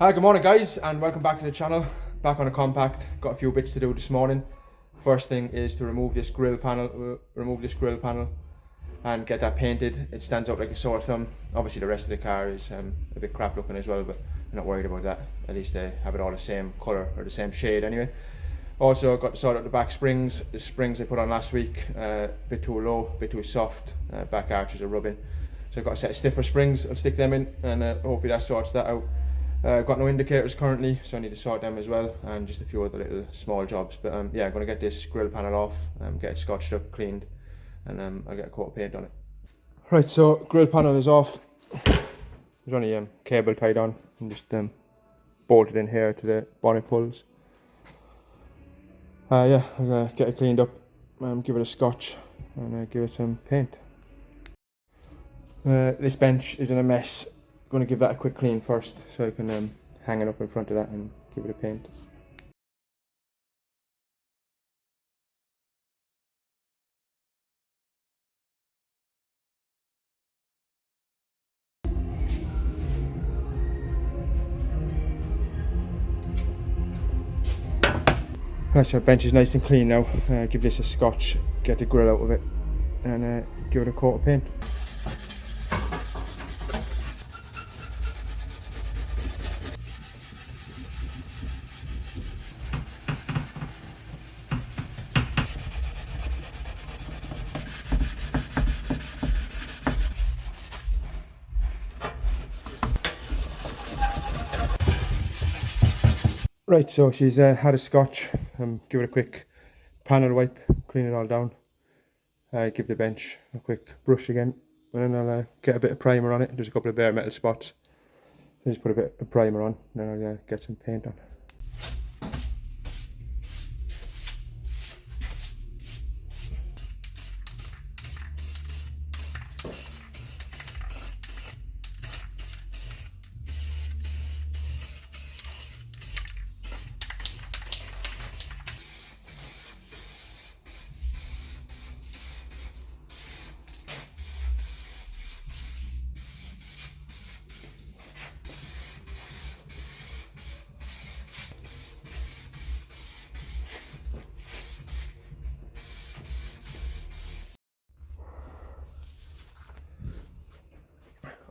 Hi, good morning guys, and welcome back to the channel. Back on a compact. Got a few bits to do this morning. First thing is to remove this grille panel, and get that painted. It stands out like a sore thumb. Obviously the rest of the car is a bit crap looking as well, but I'm not worried about that. At least they have it all the same colour or the same shade anyway. Also got to sort out the back springs. The springs I put on last week, a bit too low, a bit too soft. Back arches are rubbing. So I've got a set of stiffer springs. I'll stick them in, and hopefully that sorts that out. I've got no indicators currently, so I need to sort them as well, and just a few other little small jobs. But yeah, I'm going to get this grille panel off, get it scotched up, cleaned, and I'll get a coat of paint on it. Right, so grille panel is off. There's only cable tied on, and just bolted in here to the bonnet pulls. Yeah, I'm going to get it cleaned up, give it a scotch, and give it some paint. This bench is in a mess. Going to give that a quick clean first, so I can hang it up in front of that and give it a paint. Right, so our bench is nice and clean now. Give this a scotch, get the grill out of it, and give it a coat of paint. Right, so she's had a scotch. Give it a quick panel wipe, clean it all down. Give the bench a quick brush again, and then I'll get a bit of primer on it. There's a couple of bare metal spots. Just put a bit of primer on, then I'll get some paint on.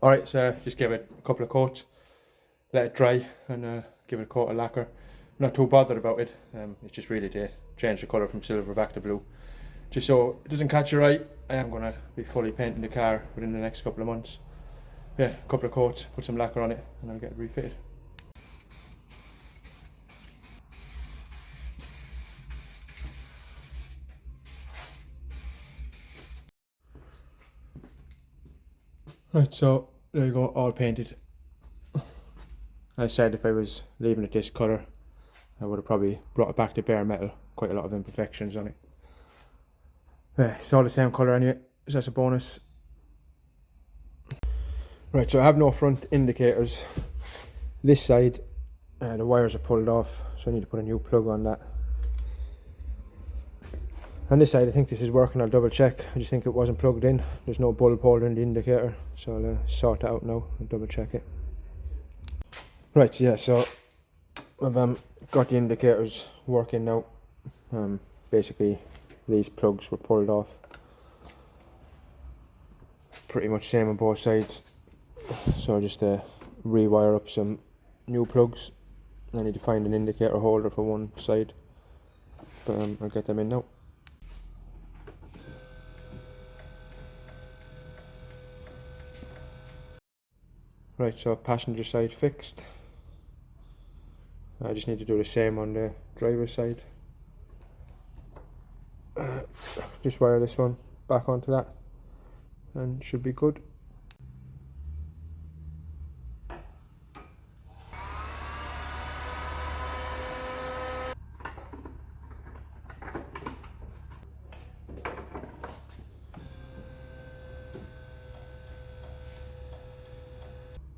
Alright, so just give it a couple of coats, let it dry, and give it a coat of lacquer. Not too bothered about it, it's just really to change the colour from silver back to blue. Just so it doesn't catch your eye. I am going to be fully painting the car within the next couple of months. Yeah, a couple of coats, put some lacquer on it, and I'll get it refitted. Right, so there you go, all painted. I said if I was leaving it this colour, I would have probably brought it back to bare metal. Quite a lot of imperfections on it. Yeah, it's all the same colour anyway, so that's a bonus. Right, so I have no front indicators. This side, the wires are pulled off, so I need to put a new plug on that. On this side, I think this is working. I'll double check. I just think it wasn't plugged in. There's no bulb holder in the indicator, so I'll sort it out now and double check it. Right, yeah, so I've got the indicators working now. Basically, these plugs were pulled off. Pretty much same on both sides. So I'll just rewire up some new plugs. I need to find an indicator holder for one side, but I'll get them in now. Right, so passenger side fixed. I just need to do the same on the driver's side. Just wire this one back onto that and should be good.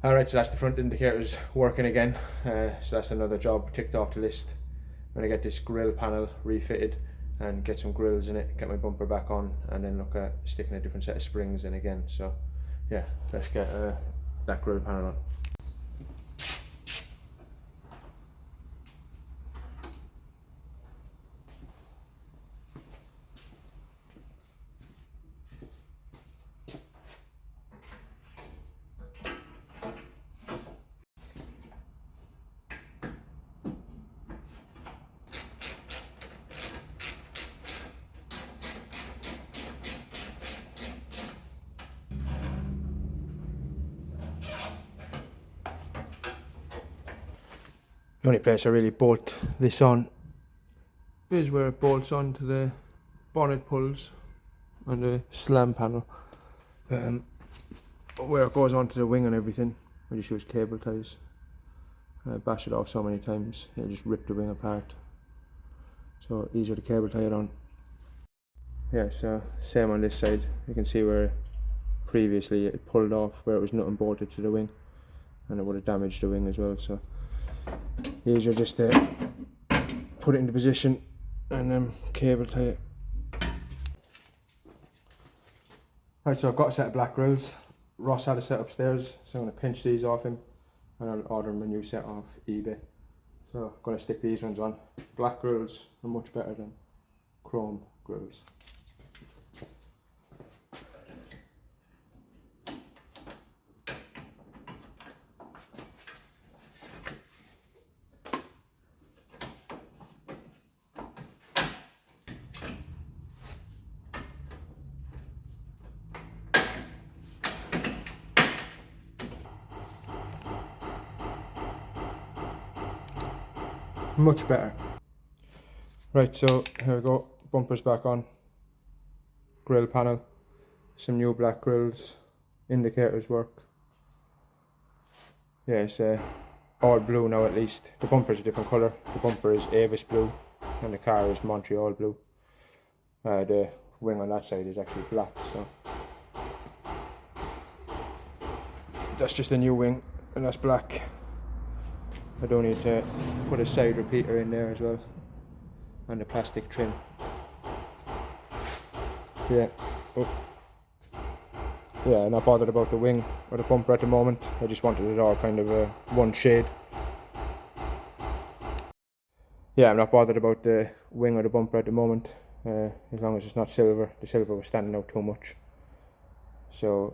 Alright, so that's the front indicators working again. So that's another job ticked off the list. I'm going to get this grille panel refitted and get some grills in it, get my bumper back on, and then look at sticking a different set of springs in again. So yeah, let's get that grille panel on. The only place I really bolt this on is where it bolts onto the bonnet pulls and the slam panel. Where it goes onto the wing and everything, I just use cable ties. I bash it off so many times, it'll just rip the wing apart. So easier to cable tie it on. Yeah, so same on this side. You can see where previously it pulled off, where it was nothing bolted to the wing, and it would have damaged the wing as well. So easier just to put it into position and cable tie it. Right, so I've got a set of black grills. Ross had a set upstairs, so I'm going to pinch these off him and I'll order him a new set off eBay. So I'm going to stick these ones on. Black grills are much better than chrome grills. Much better. Right, so here we go, bumpers back on, grill panel, some new black grills, indicators work. Yeah, it's all blue now at least. The bumper's a different colour. The bumper is Avis blue and the car is Montreal blue. The wing on that side is actually black, so that's just a new wing and that's black. I don't need to put a side repeater in there as well, and the plastic trim. Yeah, yeah, I'm not bothered about the wing or the bumper at the moment. I just wanted it all kind of one shade. Yeah, I'm not bothered about the wing or the bumper at the moment, as long as it's not silver. The silver was standing out too much. So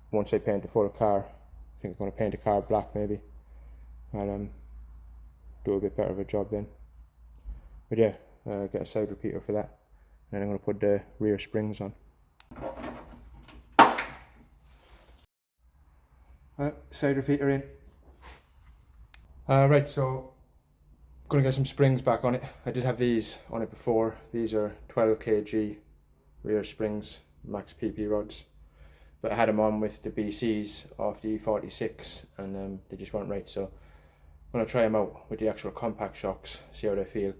once I paint the full car, I think I'm going to paint the car black maybe, and do a bit better of a job then. But yeah, get a side repeater for that, and then I'm going to put the rear springs on. Side repeater in. Right, so going to get some springs back on it. I did have these on it before. These are 12 kg rear springs, max PP rods, but I had them on with the BCs off the E36 and they just weren't right, so I'm going to try them out with the actual compact shocks, see how they feel.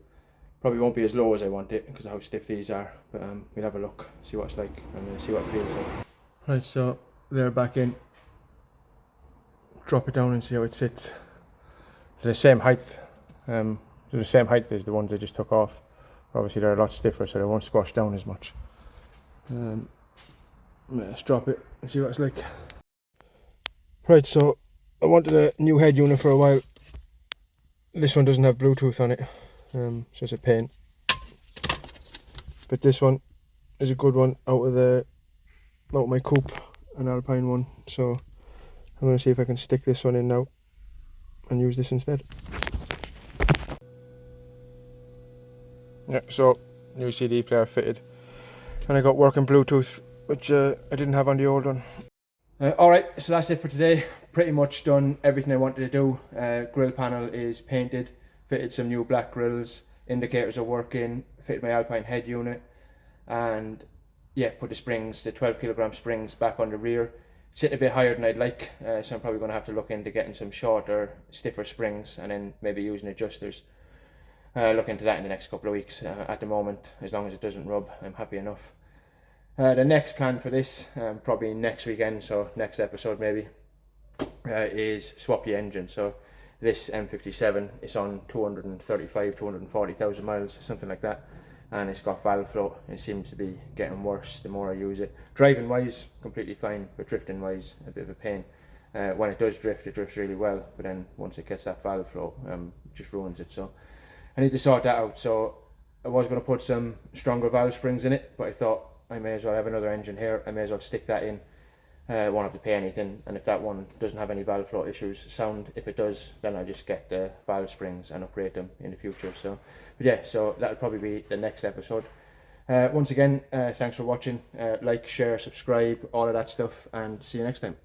Probably won't be as low as I want it because of how stiff these are, but we'll have a look, see what it's like and see what it feels like. Right, so they're back in. Drop it down and see how it sits. They're the same height. They're the same height as the ones I just took off. Obviously they're a lot stiffer, so they won't squash down as much. Let's drop it and see what it's like. Right, so I wanted a new head unit for a while. This one doesn't have Bluetooth on it, it's just a pain. But this one is a good one out of my coupe, an Alpine one. So I'm going to see if I can stick this one in now and use this instead. Yeah, so new CD player fitted, and I got working Bluetooth, which I didn't have on the old one. Alright, so that's it for today. Pretty much done everything I wanted to do. Grill panel is painted, fitted some new black grills, indicators are working, fitted my Alpine head unit, and yeah, put the springs, the 12 kilogram springs back on the rear. Sitting a bit higher than I'd like, so I'm probably going to have to look into getting some shorter, stiffer springs and then maybe using adjusters. Look into that in the next couple of weeks. At the moment, as long as it doesn't rub, I'm happy enough. The next plan for this, probably next weekend, so next episode maybe, is swap the engine. So this M57 is on 240,000 miles, something like that, and it's got valve float. It seems to be getting worse the more I use it. Driving wise, completely fine, but drifting wise, a bit of a pain. When it does drift, it drifts really well, but then once it gets that valve float, it just ruins it. So I need to sort that out. So I was going to put some stronger valve springs in it, but I thought I may as well have another engine here. I may as well stick that in. Won't have to pay anything, and if that one doesn't have any valve float issues, sound. If it does, then I'll just get the valve springs and upgrade them in the future. So, but yeah, so that'll probably be the next episode. Once again, thanks for watching. Like, share, subscribe, all of that stuff, and see you next time.